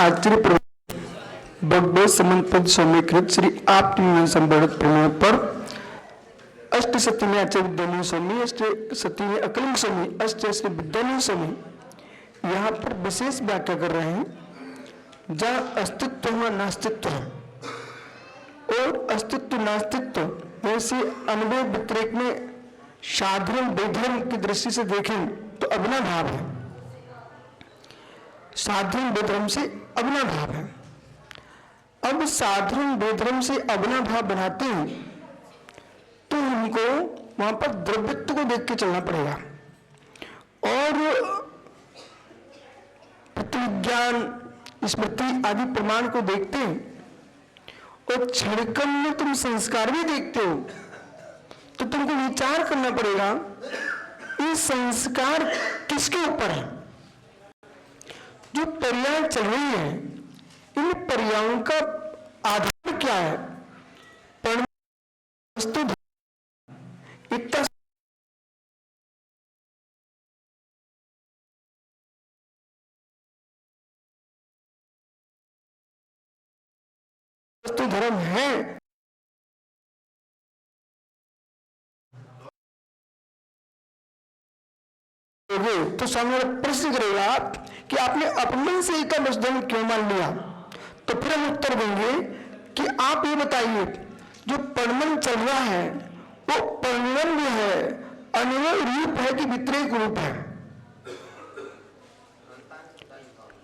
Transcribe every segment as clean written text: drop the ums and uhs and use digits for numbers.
आचार्य भगवत समन्पद सौम्यकृत श्री आप संवर्णित प्रमेय पर अष्ट सती में आचार्य विद्यानंद स्वामी, अष्ट सती में अकलिंग स्वामी, अष्ट श्री विद्यानंद स्वामी यहाँ पर विशेष व्याख्या कर रहे हैं। जहाँ अस्तित्व हुआ नास्तित्व और अस्तित्व नास्तित्व वैसे अनुभव व्यतिरेक में साधारण वैधर्म की दृष्टि से देखें तो अभिन्न भाव है। साधारण वैधर्म से अभिन्न भाव है। अब साधारण वैधर्म से अभिन्न भाव बनाते हैं तो हमको वहां पर द्रव्यत्व को देख के चलना पड़ेगा और प्रतिविज्ञान स्मृति आदि प्रमाण को देखते हैं और क्षणिकन में तुम संस्कार भी देखते हो तो तुमको विचार करना पड़ेगा ये संस्कार किसके ऊपर है। जो पर्याय चल रही है इन पर्यायों का आधार क्या है। वस्तु इतना वस्तु धर्म है तो सामने प्रश्न करेगा कि आपने अपने से एक वस्तु क्यों मान लिया। तो फिर हम उत्तर देंगे कि आप ये बताइए जो परिणमन चल रहा है वो परिणमन में है अन्वय रूप है कि व्यतिरेक रूप है।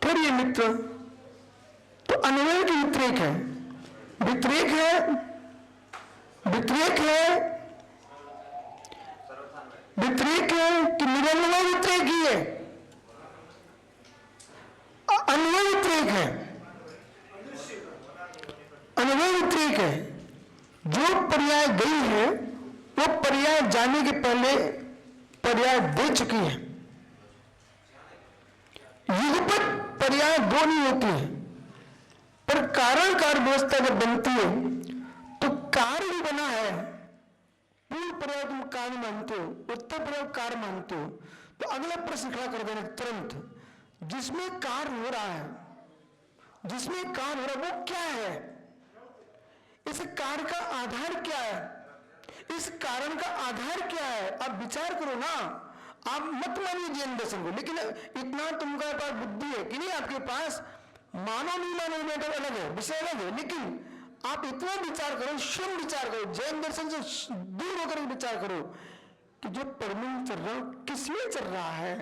फिर ये मित्र तो अन्वय की व्यतिरेक है, व्यतिरेक है, व्यतिरेक है, व्यतिरेक है कि निरन्वय व्यतिरेक ही है, अन्वय व्यतिरेक है, अन्वय व्यतिरेक है। जो पर्याय गई है वो पर्याय जाने के पहले पर्याय दे चुकी है। युगपत पर्याय दो नहीं होती है पर कारण कार्य व्यवस्था जब बनती है तो कार्य भी बना है। पूर्व पर्याय तुम कार्य मानते हो, उत्तर पर्याय कार्य मानते हो तो अगला प्रश्न खड़ा कर देना तुरंत। जिसमें कार्य हो रहा है, जिसमें कार्य हो रहा है वो क्या है, इस कार्य का आधार क्या है, इस कारण का आधार क्या है। आप विचार करो ना। आप मत मानिए जैन दर्शन को, लेकिन इतना तुमका पास बुद्धि है कि नहीं आपके पास। मानो नहीं मानो मैटर अलग है, विषय अलग है, लेकिन आप इतना विचार करो, स्वयं विचार करो, जैन दर्शन से दूर होकर विचार करो कि जो परिणम चल रहा है किसमें चल रहा है।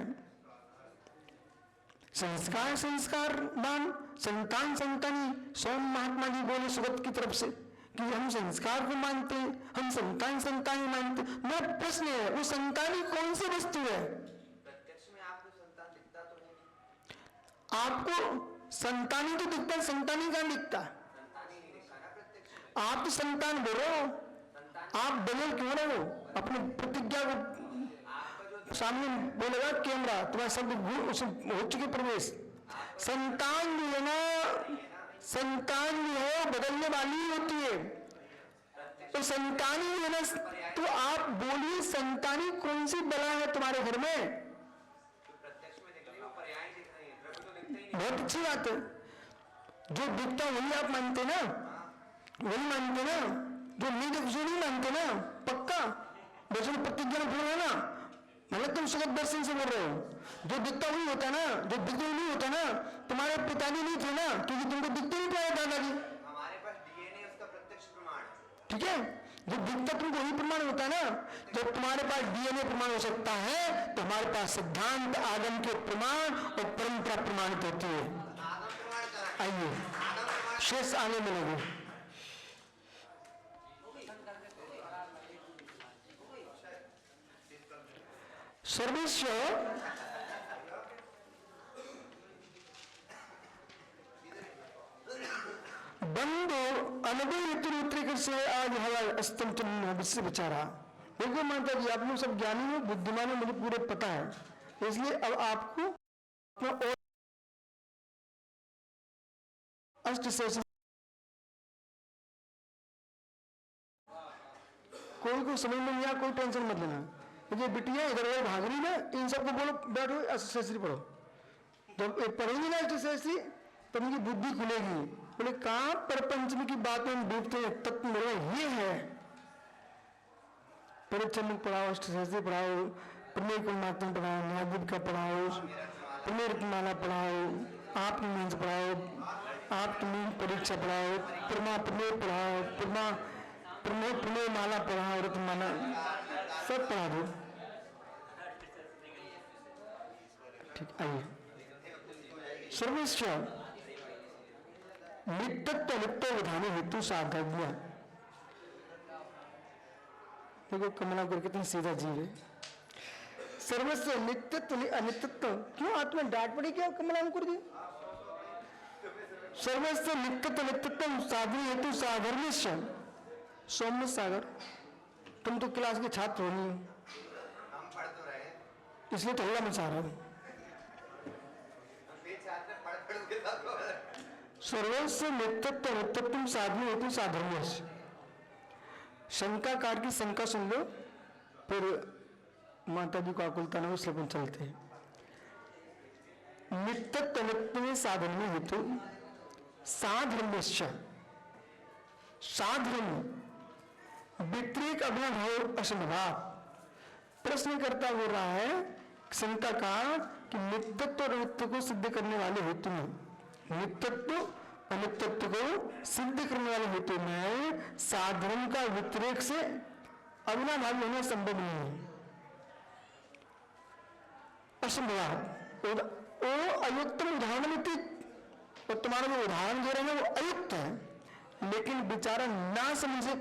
संस्कार संस्कारवान संतान संतानी स्वामी महात्मा जी बोले सुगत की तरफ से कि हम संस्कार को मानते हैं, हम संतान संतानी मानते हैं। मेरा प्रश्न है वो संतानी कौन सी वस्तु है। प्रत्यक्ष में आपको संतान दिखता तो नहीं। आपको संतानी तो दिखता है, संतानी कहां दिखता है। आप तो संतान बोलो, आप दलिल क्यों रहे हो। अपनी प्रतिज्ञा को सामने बोलेगा कैमरा, तुम्हारा शब्द हो चुके प्रवेश। संतान जो है ना, संतान जो है बदलने वाली होती है तो संतानी है ना। तो आप बोलिए संतानी कौन सी बला है तुम्हारे घर में। बहुत अच्छी बात है। जो दिखता वही आप मानते ना, वही मानते ना। जो नहीं दिखता नहीं मानते ना, पक्का वचन प्रतिज्ञा पूर्ण ना। मतलब तुम सुगत दर्शन से बोल रहे हो। जो दिखता वही होता ना, जो दिखता नहीं होता ना। तुम्हारे पिताजी नहीं थे ना, क्योंकि तुमको दिखते नहीं पाया दादाजी। हमारे पास डीएनए उसका प्रत्यक्ष प्रमाण है। ठीक है, जो दिखता तुमको वही प्रमाण होता है ना। जब तुम्हारे पास डीएनए प्रमाण हो सकता है तो हमारे पास सिद्धांत आगम के प्रमाण और परंपरा प्रमाणित होती है। आइए शेष आने मिलेंगे। सर्वेश्व बंधु अनुभव से आज हवा स्तम तुम बेचारा। देखो माता जी आप लोग सब ज्ञानी हो, बुद्धिमान हो, मुझे पूरे पता है। इसलिए अब आपको और अष्ट से कोई समझ में नहीं आया, कोई टेंशन मत लेना। ये बिटिया इधर उधर भाग रही ना, इन सबको बोलो बैठो अष्टशास्त्री पढ़ो। जब पढ़ेंगे ना अष्टशास्त्री तो उनकी बुद्धि खुलेगी। बोले कहां प्रपंच की बातें हम डूबते हैं, तत्व मेरा ये है। परिचन्न पढ़ाओ, अष्टशास्त्री पढ़ाओ, प्रमेय कुलमात्म पढ़ाओ, न्यायदीप का पढ़ाओ, प्रमेय रत्नमाला पढ़ाओ, आप मीन्स पढ़ाओ, आप मीन परीक्षा पढ़ाओ, प्रमा प्रमेय पढ़ाओ, प्रमेय माला पढ़ाओ, रत्नमाला सब पढ़ा दो। ठीक, आइए। सर्वस्व नित्यत्व नित्य विधान हेतु साधव्य। देखो कमला कर कितनी सीधा जीव है। सर्वस्व नित्यत्व अनित्यत्व, क्यों आत्मा डांट पड़ी क्या कमला अंकुर जी? सर्वस्व नित्यत्व नित्यत्व साधन हेतु साधर्मिश्य। सौम्य सागर, तुम तो क्लास के छात्र हो नहीं, हम पढ़ तो रहे हैं, इसलिए तो हल्ला मचा रहा हूं। सर्वस्व नित्यत्व नित्यत्व साधन हेतु साधर्मिश्य। शंकाकार की शंका सुन लो, फिर माता जी को आकुलता न हो, इसलिए अपन चलते हैं। नित्यत्व नित्य साधन हेतु साधर्मिश्य। साधर्म व्यतिरेक अभिनव असंभव। प्रश्नकर्ता हो रहा है शंका का कि नित्यत्व और अनित्य को सिद्ध करने वाले हेतु में, नित्यत्व अनित्यत्व को सिद्ध करने वाले हेतु में साधर्म का व्यतिरेक से अविनाभावी होना संभव नहीं है, असंभव। वो अयुक्तम उदाहरण में और तुम्हारा जो उदाहरण दे रहे हैं वो अयुक्त है, लेकिन बेचारा ना समझे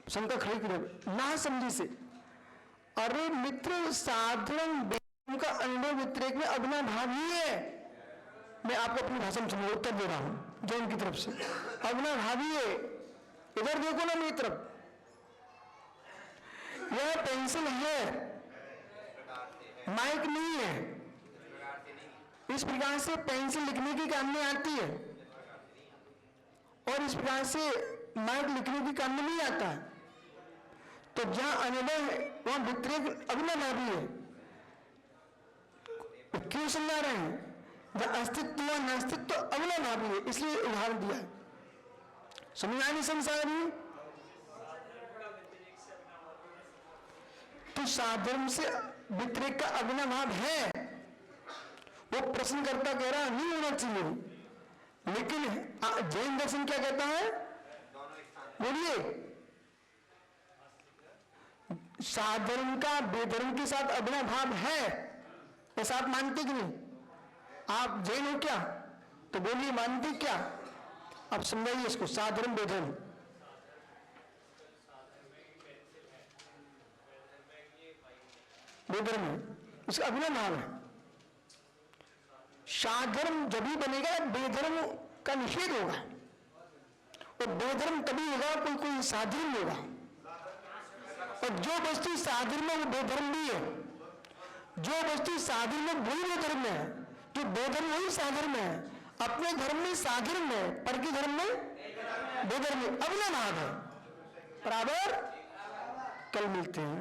शंका खड़ी कर, ना समझी से। अरे मित्र, साधारण का अनुभव व्यतिरेक में अविनाभावी है। मैं आपको अपनी भाषा में समझ उत्तर दे रहा हूं जैन की तरफ से, अविनाभावी है। इधर देखो ना मेरी तरफ, यह पेंसिल है, माइक नहीं है। इस प्रकार से पेंसिल लिखने की काम में आती है और इस प्रकार से माइक लिखने की काम में नहीं आता। तो जहां अनुभव है वहां व्यतिरेक अविनाभावी है। क्यों समझा रहे हैं? जहां अस्तित्व व नास्तित्व अविनाभावी है, इसलिए उदाहरण दिया है। समझ आनी संसार में तो साधर्म से व्यतिरेक का अविनाभाव है। वो प्रश्नकर्ता कह रहा नहीं होना चाहिए, लेकिन जैन दर्शन क्या कहता है? बोलिए, साधर्म का बेधर्म के साथ अविनाभाव है, ऐसा आप मानते कि नहीं? आप जैन हो क्या? तो बोलिए मानते क्या? अब समझाइए इसको, साधर्म बेधर्म। बेधर्म है, उसका अविनाभाव है। साधर्म जब भी बनेगा बेधर्म का निषेध होगा, और बेधर्म तभी होगा कोई साधर्म होगा। और जो वस्तु साधर्म है वो बेधर्म भी है, जो वस्तु साधर्म है वही बेधर्म है, जो बेधर्म वही साधर्म है। अपने धर्म में साधर्म है, पर के धर्म में बेधर्म है, अविनाभाव है। बराबर। कल मिलते हैं।